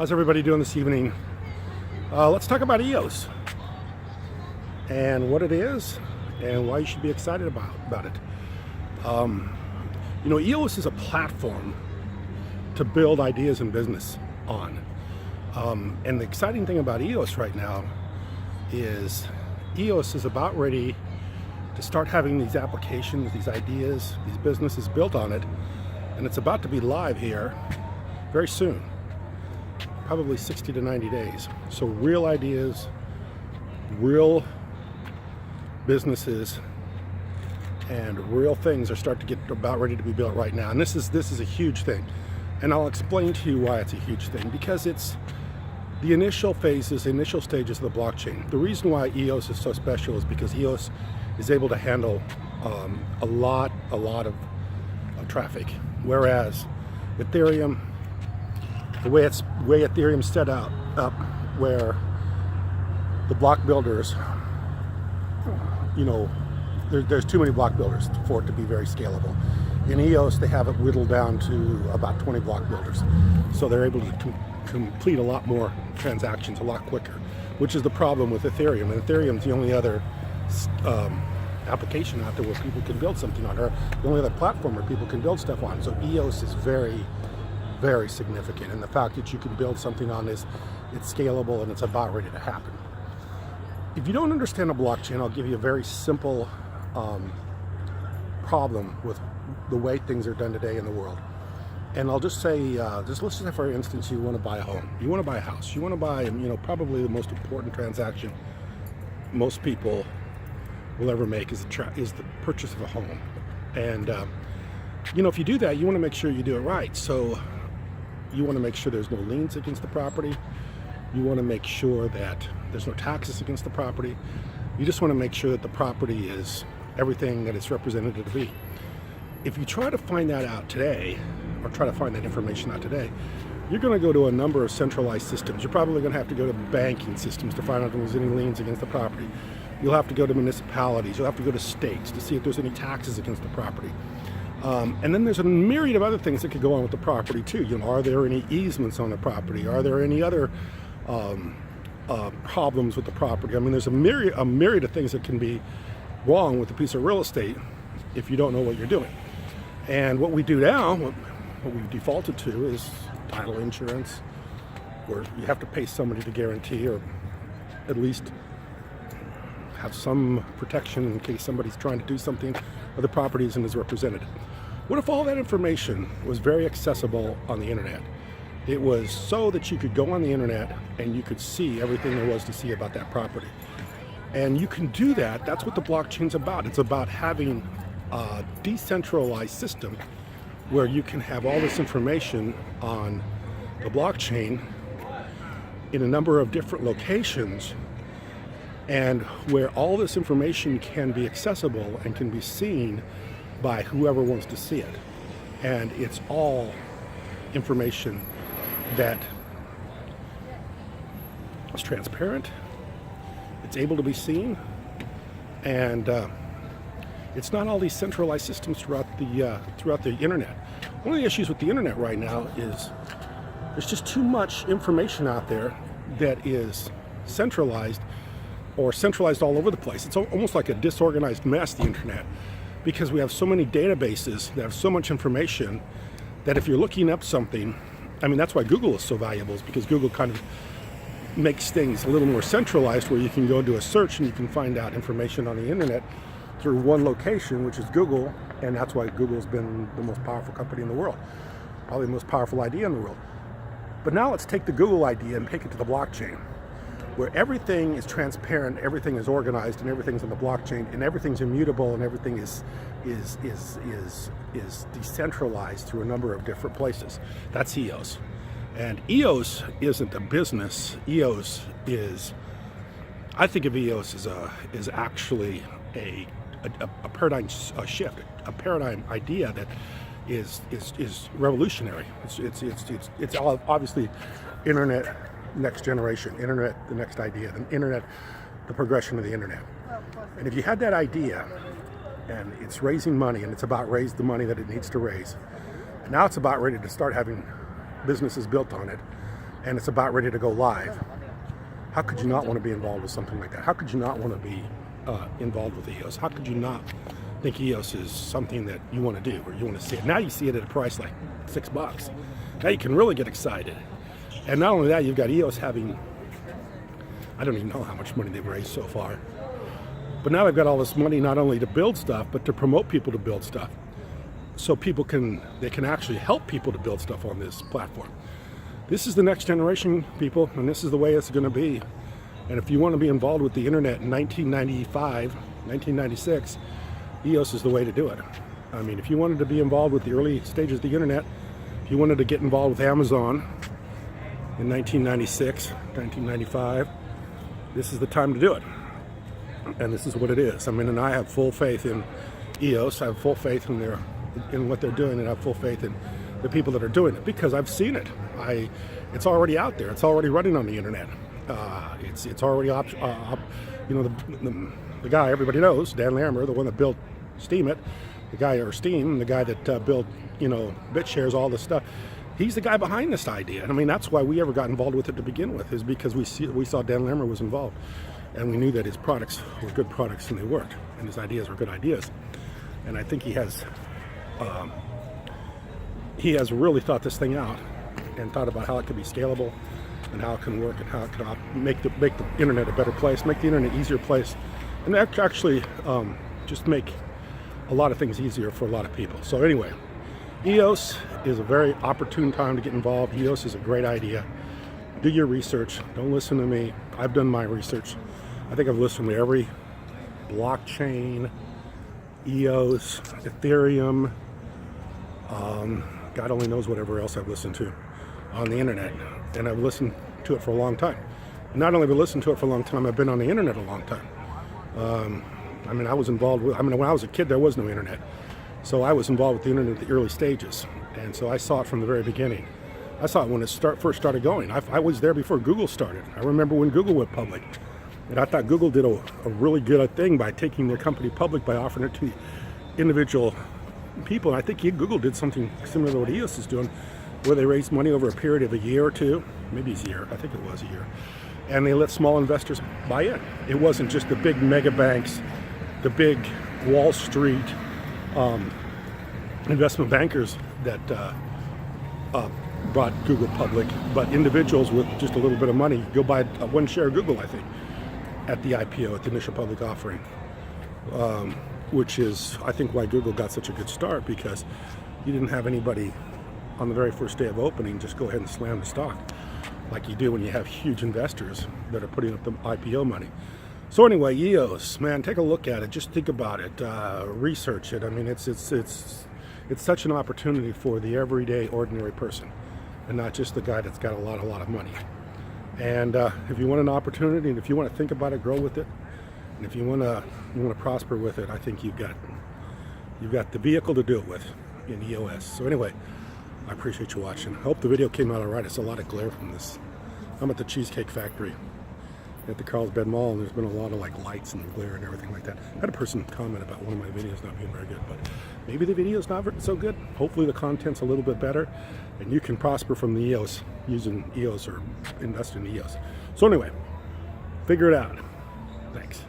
How's everybody doing this evening? Let's talk about EOS and what it is and why you should be excited about it. EOS is a platform to build ideas in business on. And the exciting thing about EOS right now is EOS is about ready to start having these applications, these ideas, these businesses built on it. And it's about to be live here very soon. Probably 60 to 90 days. So real ideas, real businesses, and real things are starting to get about ready to be built right now. And this is a huge thing. And I'll explain to you why it's a huge thing. Because it's the initial phases, initial stages of the blockchain. The reason why EOS is so special is because EOS is able to handle a lot of traffic. Whereas Ethereum, the way Ethereum's set up where the block builders, there's too many block builders for it to be very scalable. In EOS, they have it whittled down to about 20 block builders. So they're able to complete a lot more transactions a lot quicker, which is the problem with Ethereum. And Ethereum's the only other application out there where people can build something on, or the only other platform where people can build stuff on. So EOS is very, very significant, and the fact that you can build something on this, it's scalable and it's about ready to happen. If you don't understand a blockchain, I'll give you a very simple problem with the way things are done today in the world. And I'll just say, let's say for instance, you want to buy a home, you want to buy a house, you want to buy, probably the most important transaction most people will ever make is the purchase of a home. And if you do that, you want to make sure you do it right. So you want to make sure there's no liens against the property. You want to make sure that there's no taxes against the property. You just want to make sure that the property is everything that it's represented to be. If you try to find that out today, or try to find that information out today, you're going to go to a number of centralized systems. You're probably going to have to go to banking systems to find out if there's any liens against the property. You'll have to go to municipalities. You'll have to go to states to see if there's any taxes against the property. And then there's a myriad of other things that could go on with the property too. Are there any easements on the property? Are there any other problems with the property? I mean, there's a myriad of things that can be wrong with a piece of real estate if you don't know what you're doing. And what we do now, what we've defaulted to, is title insurance, where you have to pay somebody to guarantee, or at least have some protection in case somebody's trying to do something or the property isn't as represented. What if all that information was very accessible on the internet? It was so that you could go on the internet and you could see everything there was to see about that property. And you can do that. That's what the blockchain's about. It's about having a decentralized system where you can have all this information on the blockchain in a number of different locations, and where all this information can be accessible and can be seen by whoever wants to see it. And it's all information that is transparent, it's able to be seen, and it's not all these centralized systems throughout the internet. One of the issues with the internet right now is there's just too much information out there that is centralized, or centralized all over the place. It's almost like a disorganized mess, the internet, because we have so many databases that have so much information that if you're looking up something, I mean, that's why Google is so valuable, is because Google kind of makes things a little more centralized, where you can go do a search and you can find out information on the internet through one location, which is Google. And that's why Google's been the most powerful company in the world, probably the most powerful idea in the world. But now let's take the Google idea and take it to the blockchain, where everything is transparent, everything is organized, and everything's on the blockchain, and everything's immutable, and everything is decentralized through a number of different places. That's EOS. And EOS isn't a business. EOS is, I think of EOS as actually a paradigm shift, a paradigm idea that is revolutionary. It's obviously internet next generation, internet the next idea, the internet the progression of the internet. And if you had that idea and it's raising money, and it's about raise the money that it needs to raise, and now it's about ready to start having businesses built on it, and it's about ready to go live, how could you not want to be involved with something like that? How could you not want to be involved with EOS? How could you not think EOS is something that you want to do or you want to see it? Now you see it at a price like $6. Now you can really get excited. And not only that, you've got EOS having, I don't even know how much money they've raised so far, but now they've got all this money not only to build stuff, but to promote people to build stuff. So they can actually help people to build stuff on this platform. This is the next generation, people, and this is the way it's going to be. And if you want to be involved with the internet in 1995, 1996, EOS is the way to do it. I mean, if you wanted to be involved with the early stages of the internet, if you wanted to get involved with Amazon in 1996, 1995, this is the time to do it. And this is what it is. I mean, and I have full faith in EOS. I have full faith in what they're doing, and I have full faith in the people that are doing it because I've seen it. It's already out there. It's already running on the internet. It's already the guy everybody knows, Dan Larimer, the one that built Steam, the guy that built BitShares, all this stuff. He's the guy behind this idea. And I mean, that's why we ever got involved with it to begin with, is because we saw Dan Larimer was involved, and we knew that his products were good products and they worked, and his ideas were good ideas. And I think he has really thought this thing out and thought about how it could be scalable and how it can work and how it can make the internet a better place, make the internet an easier place, and actually just make a lot of things easier for a lot of people. So anyway, EOS is a very opportune time to get involved. EOS is a great idea. Do your research. Don't listen to me. I've done my research. I think I've listened to every blockchain, EOS, Ethereum, God only knows whatever else I've listened to on the internet. And I've listened to it for a long time. Not only have I listened to it for a long time, I've been on the internet a long time. I mean, when I was a kid, there was no internet. So I was involved with the internet at the early stages. And so I saw it from the very beginning. I saw it when it first started going. I was there before Google started. I remember when Google went public. And I thought Google did a really good thing by taking their company public, by offering it to individual people. And I think Google did something similar to what EOS is doing, where they raised money over a period of a year or two, maybe a year, I think it was a year. And they let small investors buy in. It wasn't just the big mega banks, the big Wall Street investment bankers that brought Google public, but individuals with just a little bit of money go buy one share of Google, I think, at the IPO, at the initial public offering, which is, I think, why Google got such a good start, because you didn't have anybody on the very first day of opening just go ahead and slam the stock like you do when you have huge investors that are putting up the IPO money. So anyway, EOS, man, take a look at it. Just think about it. Research it. I mean, it's such an opportunity for the everyday, ordinary person, and not just the guy that's got a lot of money. And if you want an opportunity, and if you want to think about it, grow with it, and if you want to prosper with it, I think you've got the vehicle to do it with in EOS. So anyway, I appreciate you watching. I hope the video came out all right. It's a lot of glare from this. I'm at the Cheesecake Factory at the Carlsbad Mall, and there's been a lot of lights and glare and everything like that. I had a person comment about one of my videos not being very good, but maybe the video's not so good. Hopefully the content's a little bit better, and you can prosper from the EOS, using EOS or invest in EOS. So anyway, figure it out. Thanks.